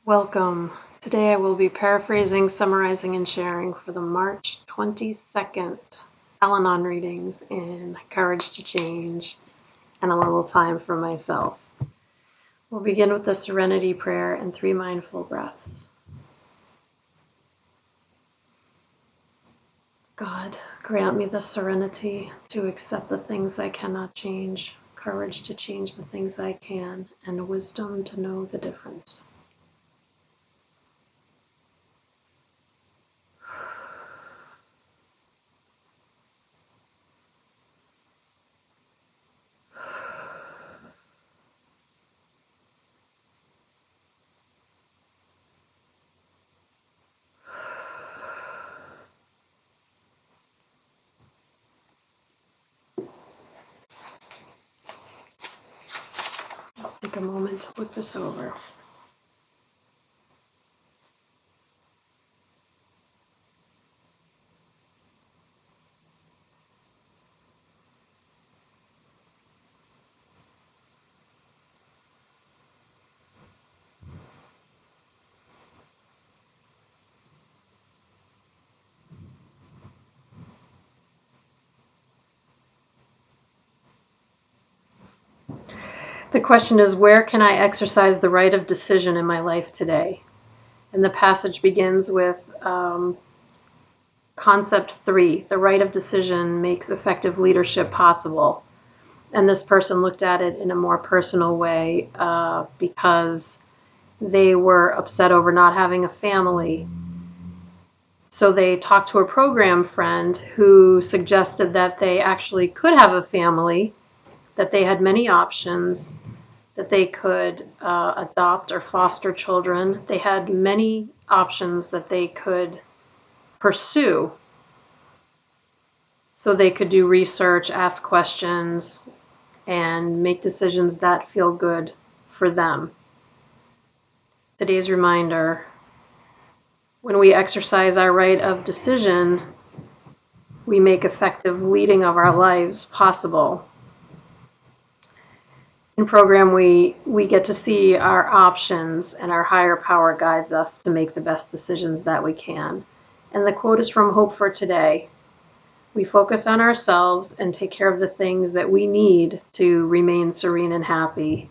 Welcome. Today I will be paraphrasing, summarizing, and sharing for the March 22nd Al-Anon readings in Courage to Change and a little time for myself. We'll begin with the Serenity Prayer and 3 mindful breaths. God, grant me the serenity to accept the things I cannot change, courage to change the things I can, and wisdom to know the difference. I'll take a moment to look this over. The question is, where can I exercise the right of decision in my life today? And the passage begins with concept 3, the right of decision makes effective leadership possible. And this person looked at it in a more personal way because they were upset over not having a family. So they talked to a program friend who suggested that they actually could have a family, that they had many options, that they could adopt or foster children. They had many options that they could pursue. So they could do research, ask questions, and make decisions that feel good for them. Today's reminder: when we exercise our right of decision, we make effective leading of our lives possible. In program, we get to see our options, and our higher power guides us to make the best decisions that we can. And the quote is from Hope for Today. We focus on ourselves and take care of the things that we need to remain serene and happy.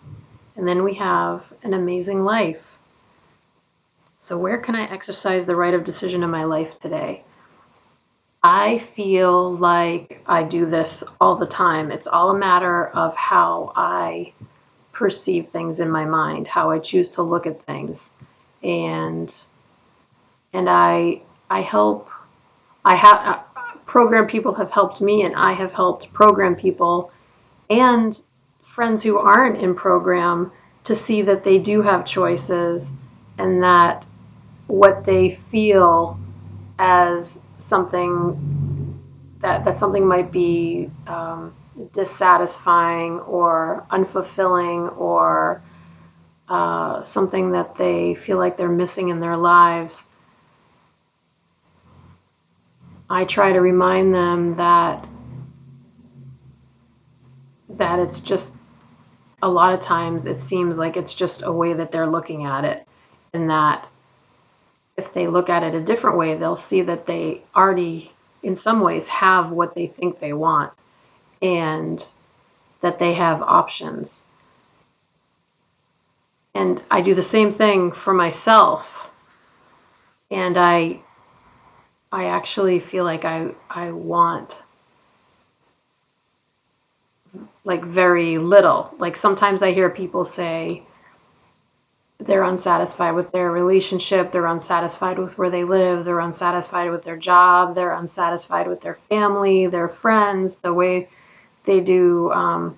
And then we have an amazing life. So where can I exercise the right of decision in my life today? I feel like I do this all the time. It's all a matter of how I perceive things in my mind, how I choose to look at things. And I help, I have, program people have helped me, and I have helped program people and friends who aren't in program to see that they do have choices, and that what they feel as something that something might be dissatisfying or unfulfilling or something that they feel like they're missing in their lives. I try to remind them that it's just, a lot of times it seems like it's just a way that they're looking at it, and that if they look at it a different way, they'll see that they already, in some ways, have what they think they want, and that they have options. And I do the same thing for myself. And I actually feel like I want like very little. Like sometimes I hear people say they're unsatisfied with their relationship, they're unsatisfied with where they live, they're unsatisfied with their job, they're unsatisfied with their family, their friends, the way they do,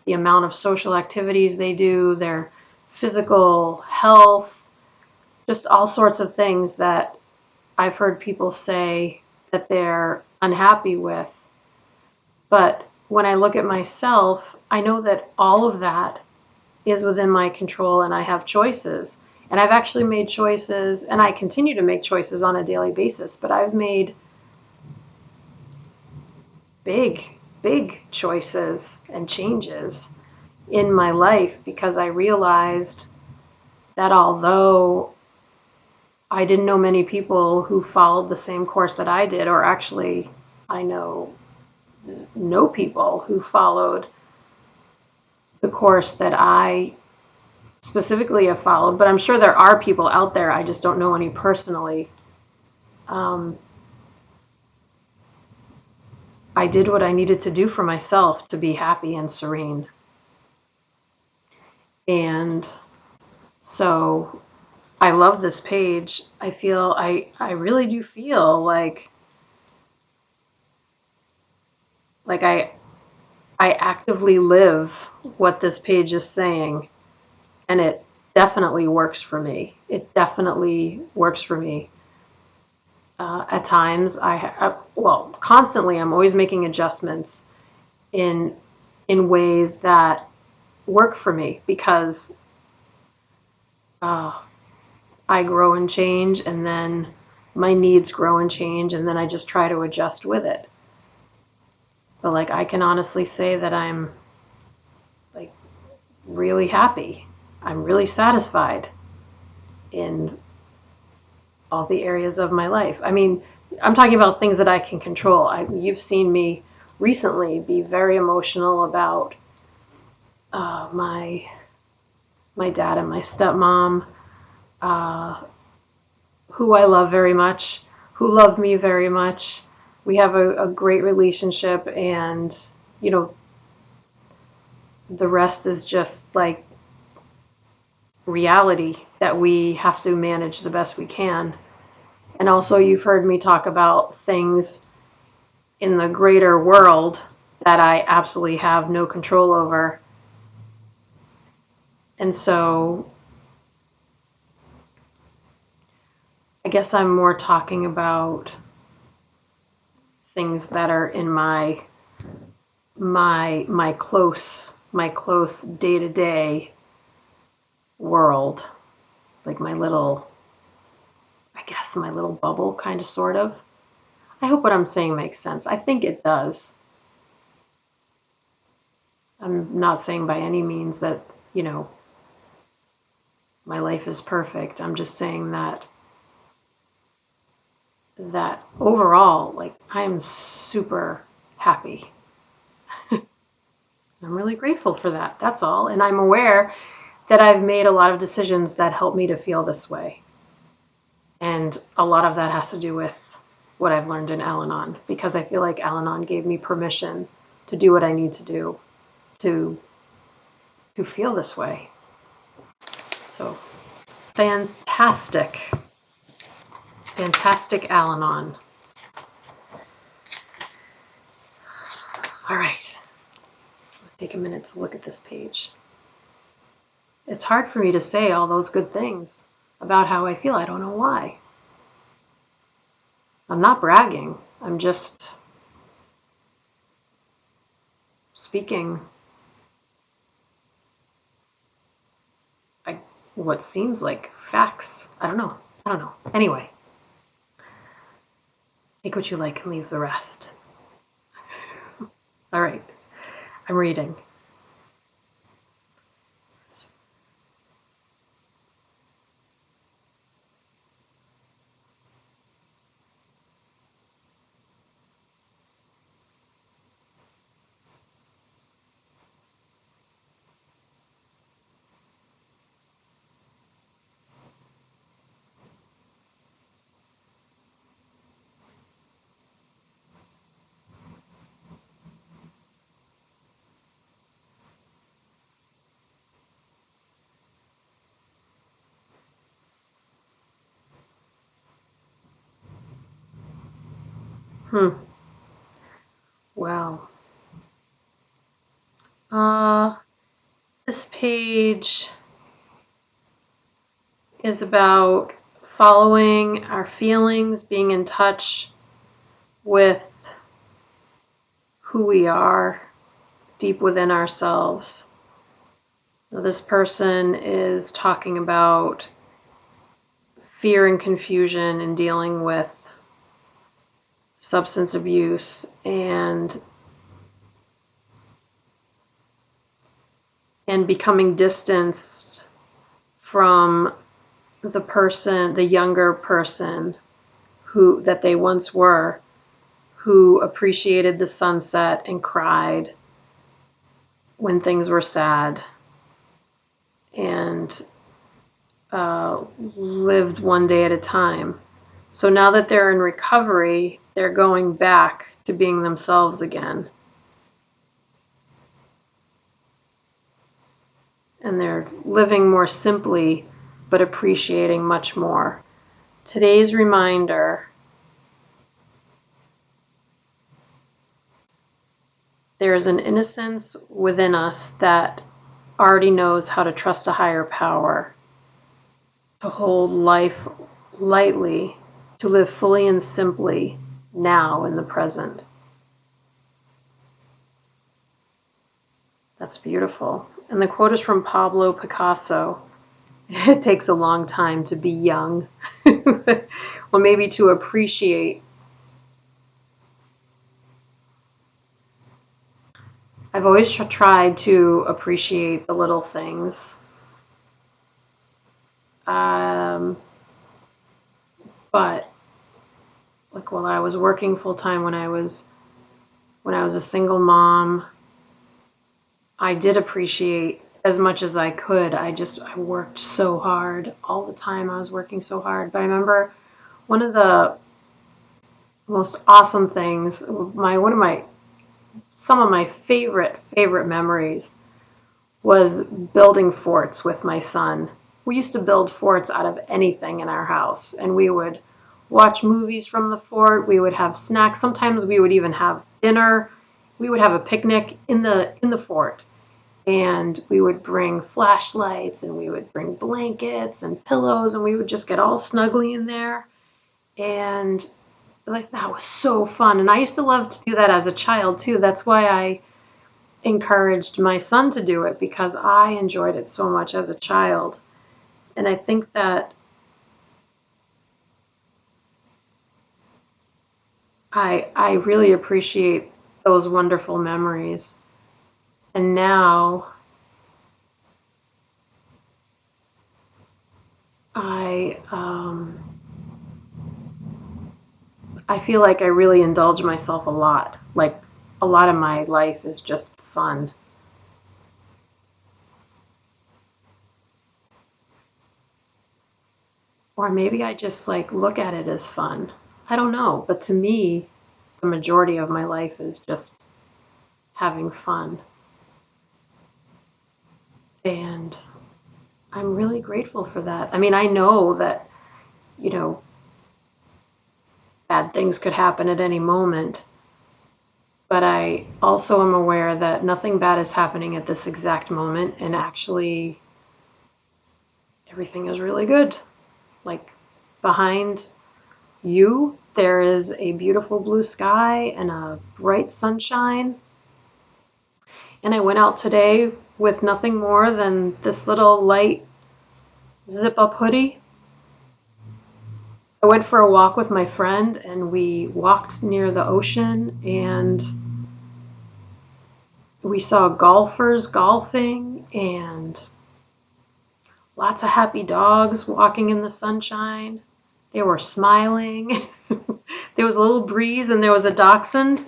the amount of social activities they do, their physical health, just all sorts of things that I've heard people say that they're unhappy with. But when I look at myself, I know that all of that is within my control, and I have choices. And I've actually made choices, and I continue to make choices on a daily basis, but I've made big choices and changes in my life because I realized that although I didn't know many people who followed the same course that I did, or actually, I know people who followed the course that I specifically have followed, but I'm sure there are people out there. I just don't know any personally. Um, I did what I needed to do for myself to be happy and serene. And so I love this page. I really do feel like I actively live what this page is saying, and it definitely works for me. It definitely works for me. At times, well, constantly, I'm always making adjustments in ways that work for me because uh, I grow and change, and then my needs grow and change, and then I just try to adjust with it. But like, I can honestly say that I'm like really happy. I'm really satisfied in all the areas of my life. I mean, I'm talking about things that I can control. You've seen me recently be very emotional about my dad and my stepmom, uh, who I love very much, who love me very much. We have a great relationship, and you know, the rest is just like reality that we have to manage the best we can. And also, you've heard me talk about things in the greater world that I absolutely have no control over. And so I guess I'm more talking about things that are in my close day-to-day world, like my little bubble, kind of, sort of. I hope what I'm saying makes sense. I think it does. I'm not saying by any means that, you know, my life is perfect. I'm just saying that overall, like, I am super happy. I'm really grateful for that. That's all. And I'm aware that I've made a lot of decisions that help me to feel this way. And a lot of that has to do with what I've learned in Al-Anon, because I feel like Al-Anon gave me permission to do what I need to do to feel this way. So fantastic, fantastic Al-Anon. All right, take a minute to look at this page. It's hard for me to say all those good things about how I feel. I don't know why. I'm not bragging. I'm just speaking like what seems like facts. I don't know. Anyway, take what you like and leave the rest. All right, I'm reading. Hmm. Well, uh, this page is about following our feelings, being in touch with who we are deep within ourselves. Now, this person is talking about fear and confusion and dealing with substance abuse and becoming distanced from the person, the younger person who that they once were, who appreciated the sunset and cried when things were sad and lived one day at a time. So now that they're in recovery, they're going back to being themselves again. And they're living more simply, but appreciating much more. Today's reminder: there is an innocence within us that already knows how to trust a higher power, to hold life lightly, to live fully and simply now in the present. That's beautiful. And the quote is from Pablo Picasso. It takes a long time to be young. Well, maybe to appreciate. I've always tried to appreciate the little things. Um, but like while I was working full time, when I was a single mom, I did appreciate as much as I could. I worked so hard all the time. I was working so hard. But I remember one of the most awesome things, some of my favorite memories was building forts with my son. We used to build forts out of anything in our house, and we would watch movies from the fort. We would have snacks. Sometimes we would even have dinner. We would have a picnic in the fort, and we would bring flashlights, and we would bring blankets and pillows, and we would just get all snuggly in there. And like that was so fun. And I used to love to do that as a child too. That's why I encouraged my son to do it, because I enjoyed it so much as a child. And I think that I really appreciate those wonderful memories. And now I I feel like I really indulge myself a lot. Like a lot of my life is just fun. Or maybe I just like look at it as fun. I don't know, but to me, the majority of my life is just having fun. And I'm really grateful for that. I mean, I know that, you know, bad things could happen at any moment, but I also am aware that nothing bad is happening at this exact moment, and actually everything is really good. Like behind you, there is a beautiful blue sky and a bright sunshine. And I went out today with nothing more than this little light zip up hoodie. I went for a walk with my friend, and we walked near the ocean, and we saw golfers golfing and lots of happy dogs walking in the sunshine. They were smiling. There was a little breeze, and there was a dachshund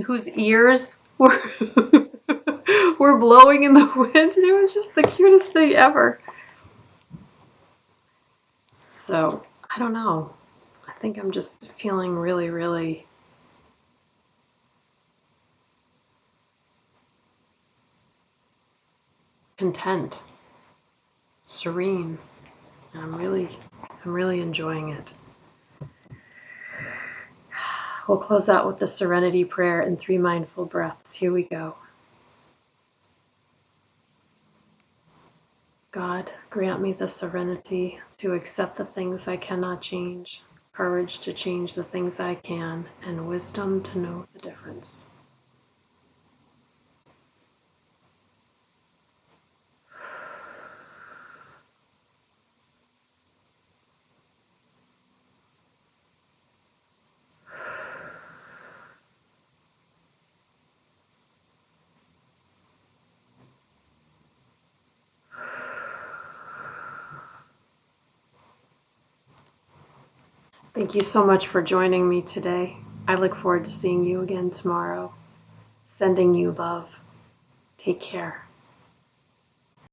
whose ears were were blowing in the wind. It was just the cutest thing ever. So, I don't know. I think I'm just feeling really, really content, serene. I'm really enjoying it. We'll close out with the serenity prayer and 3 mindful breaths. Here we go. God, grant me the serenity to accept the things I cannot change, courage to change the things I can, and wisdom to know the difference. Thank you so much for joining me today. I look forward to seeing you again tomorrow. Sending you love. Take care.